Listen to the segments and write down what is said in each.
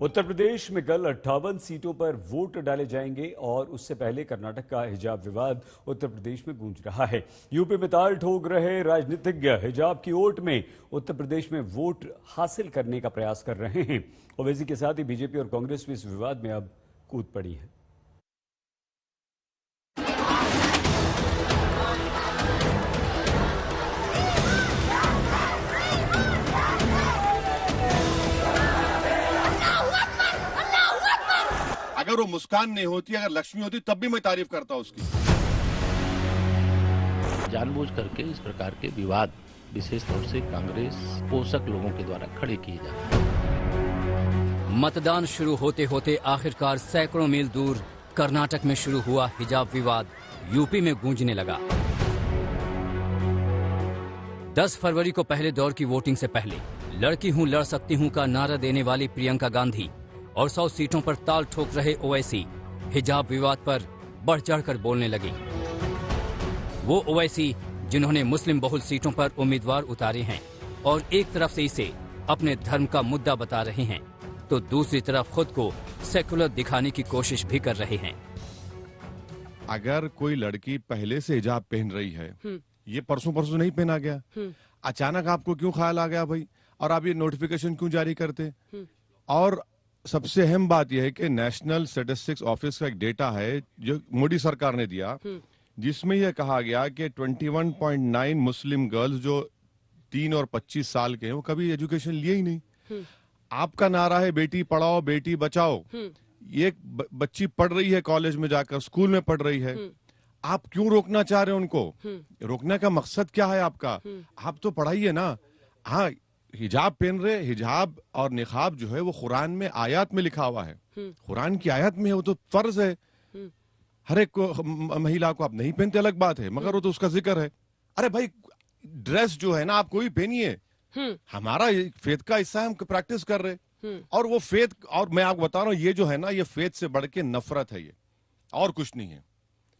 उत्तर प्रदेश में कल 58 सीटों पर वोट डाले जाएंगे और उससे पहले कर्नाटक का हिजाब विवाद उत्तर प्रदेश में गूंज रहा है। यूपी में ताल ठोक रहे राजनीतिज्ञ हिजाब की ओट में उत्तर प्रदेश में वोट हासिल करने का प्रयास कर रहे हैं। ओवैसी के साथ ही बीजेपी और कांग्रेस भी इस विवाद में अब कूद पड़ी है। अगर वो मुस्कान नहीं होती, अगर लक्ष्मी होती, तब भी मैं तारीफ करता उसकी। जानबूझ करके इस प्रकार के विवाद विशेष तौर से कांग्रेस पोषक लोगों के द्वारा खड़े किए जाते हैं। मतदान शुरू होते होते आखिरकार सैकड़ों मील दूर कर्नाटक में शुरू हुआ हिजाब विवाद यूपी में गूंजने लगा। 10 फरवरी को पहले दौर की वोटिंग से पहले लड़की हूं लड़ सकती हूं का नारा देने वाली प्रियंका गांधी और 100 सीटों पर ताल ठोक रहे ओवैसी हिजाब विवाद पर बढ़ चढ़कर बोलने लगे। वो ओवैसी जिन्होंने मुस्लिम बहुल सीटों पर उम्मीदवार उतारे हैं और एक तरफ से इसे अपने धर्म का मुद्दा बता रहे हैं तो दूसरी तरफ खुद को सेकुलर दिखाने की कोशिश भी कर रहे हैं। अगर कोई लड़की पहले से हिजाब पहन रही है, ये परसों नहीं पहना गया, अचानक आपको क्यों ख्याल आ गया भाई, और आप ये नोटिफिकेशन क्यों जारी करते? और सबसे अहम बात यह है कि नेशनल स्टैटिस्टिक्स ऑफिस का एक डेटा है जो मोदी सरकार ने दिया, जिसमें यह कहा गया कि 21.9 मुस्लिम गर्ल्स जो 3 और 25 साल के हैं वो कभी एजुकेशन लिए ही नहीं। आपका नारा है बेटी पढ़ाओ बेटी बचाओ, ये बच्ची पढ़ रही है, कॉलेज में जाकर स्कूल में पढ़ रही है, आप क्यों रोकना चाह रहे हैं उनको? रोकने का मकसद क्या है आपका? आप तो पढ़ाइए ना। हाँ, हिजाब पहन रहे, हिजाब और निकाब जो है वो कुरान में आयत में लिखा हुआ है, कुरान की आयत में है, वो तो फर्ज है हर एक महिला को। आप नहीं पहनते अलग बात है, मगर वो तो उसका जिक्र है। अरे भाई, ड्रेस जो है ना आप कोई पहनिए, हमारा फेथ का हिस्सा है, हम प्रैक्टिस कर रहे। और वो फेथ, और मैं आपको बता रहा हूँ, ये जो है ना, ये फेथ से बढ़ के नफरत है, ये और कुछ नहीं है।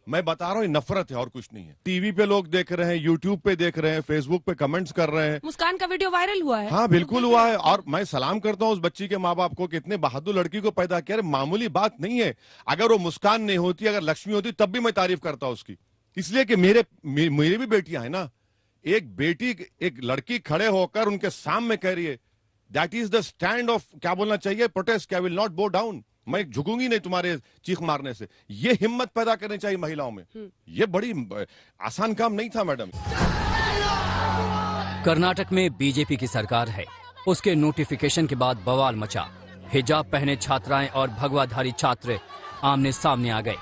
मैं बता रहा हूँ, ये नफरत है और कुछ नहीं है। टीवी पे लोग देख रहे हैं, यूट्यूब पे देख रहे हैं, फेसबुक पे कमेंट्स कर रहे हैं। मुस्कान का वीडियो वायरल हुआ है। हाँ बिल्कुल हुआ है, और मैं सलाम करता हूँ उस बच्ची के माँ बाप को कि इतने बहादुर लड़की को पैदा किया। मामूली बात नहीं है। अगर वो मुस्कान नहीं होती, अगर लक्ष्मी होती, तब भी मैं तारीफ करता उसकी। इसलिए कि मेरी भी बेटियां हैं ना। एक बेटी, एक लड़की खड़े होकर उनके सामने कह रही है, that is the stand of, क्या बोलना चाहिए, प्रोटेस्ट, आई विल नॉट बो डाउन, मैं झुकूंगी नहीं तुम्हारे चीख मारने से। ये हिम्मत पैदा करनी चाहिए महिलाओं में। ये बड़ी आसान काम नहीं था मैडम। कर्नाटक में बीजेपी की सरकार है, उसके नोटिफिकेशन के बाद बवाल मचा। हिजाब पहने छात्राएं और भगवाधारी छात्र आमने सामने आ गए।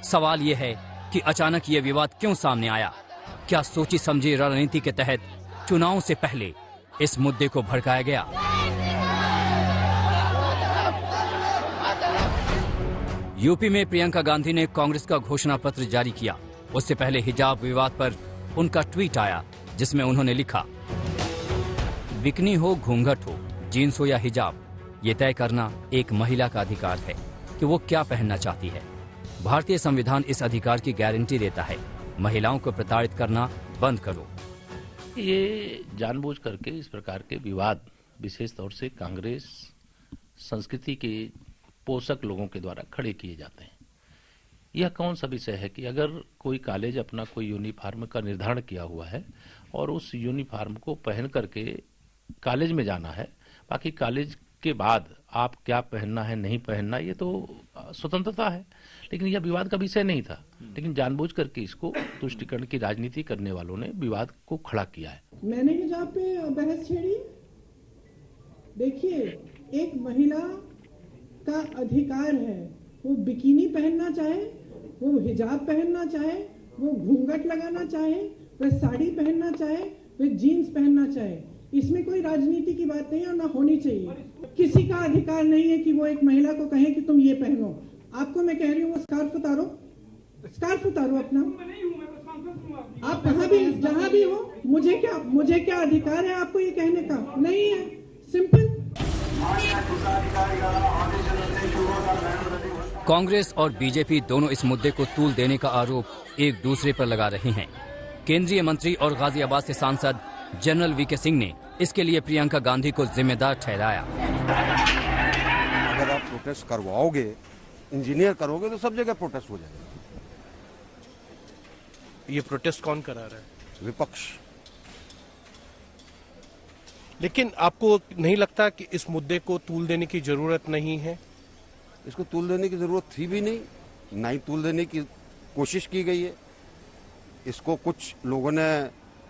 सवाल यह है कि अचानक ये विवाद क्यों सामने आया? क्या सोची समझी रणनीति के तहत चुनाव से पहले इस मुद्दे को भड़काया गया? यूपी में प्रियंका गांधी ने कांग्रेस का घोषणा पत्र जारी किया। उससे पहले हिजाब विवाद पर उनका ट्वीट आया जिसमें उन्होंने लिखा, बिकनी हो घूंघट हो, जीन्स हो या हिजाब, ये तय करना एक महिला का अधिकार है कि वो क्या पहनना चाहती है। भारतीय संविधान इस अधिकार की गारंटी देता है। महिलाओं को प्रताड़ित करना बंद करो। ये जानबूझ करके इस प्रकार के विवाद विशेष तौर से कांग्रेस संस्कृति के पोषक लोगों के द्वारा खड़े किए जाते हैं। यह कौन सा विषय है कि अगर कोई कॉलेज अपना कोई यूनिफॉर्म का निर्धारण किया हुआ है और उस यूनिफॉर्म को पहन करके कॉलेज में जाना है, बाकी कॉलेज के बाद आप क्या पहनना है नहीं पहनना ये तो स्वतंत्रता है, लेकिन यह विवाद का विषय नहीं था। लेकिन जानबूझ करके इसको तुष्टीकरण की राजनीति करने वालों ने विवाद को खड़ा किया है। मैंने हिजाब पे बहस छेड़ी। देखिए, एक महिला का अधिकार है, वो बिकिनी पहनना चाहे, वो हिजाब पहनना चाहे, वो घूंघट लगाना चाहे, वह साड़ी पहनना चाहे, वह जीन्स पहनना चाहे। इसमें कोई राजनीति की बात नहीं है और ना होनी चाहिए। किसी का अधिकार नहीं है कि वो एक महिला को कहे कि तुम ये पहनो। आपको मैं कह रही हूँ, वो स्कार्फ उतारो, स्कार्फ उतारो अपना। आप कहाँ भी जहाँ भी हो, मुझे क्या अधिकार है आपको ये कहने का? नहीं है, सिंपल। कांग्रेस और बीजेपी दोनों इस मुद्दे को तूल देने का आरोप एक दूसरे पर लगा रहे हैं। केंद्रीय मंत्री और गाजियाबाद से सांसद जनरल वीके सिंह ने इसके लिए प्रियंका गांधी को जिम्मेदार ठहराया। अगर प्रोटेस्ट करवाओगे, इंजीनियर करोगे तो सब जगह प्रोटेस्ट हो जाएगा। ये प्रोटेस्ट कौन करा रहा है? विपक्ष। लेकिन आपको नहीं लगता कि इस मुद्दे को तूल देने की जरूरत नहीं है? इसको तूल देने की जरूरत थी भी नहीं, ना ही तूल देने की कोशिश की गई है। इसको कुछ लोगों ने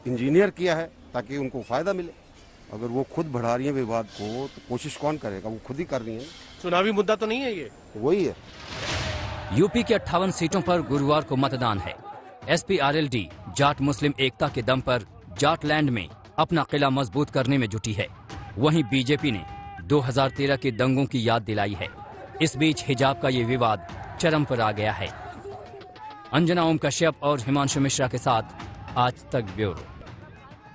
इंजीनियर किया है ताकि उनको फायदा मिले। अगर वो खुद बढ़ा रही है विवाद को तो कोशिश कौन करेगा? वो खुद ही कर रही है। चुनावी मुद्दा तो नहीं है ये? वही है। यूपी के 58 सीटों पर गुरुवार को मतदान है। एसपी-आरएलडी जाट मुस्लिम एकता के दम पर जाटलैंड में अपना किला मजबूत करने में जुटी है। वहीं बीजेपी ने 2013 के दंगों की याद दिलाई है। इस बीच हिजाब का ये विवाद चरम पर आ गया है। अंजना ओम कश्यप और हिमांशु मिश्रा के साथ आज तक ब्यूरो।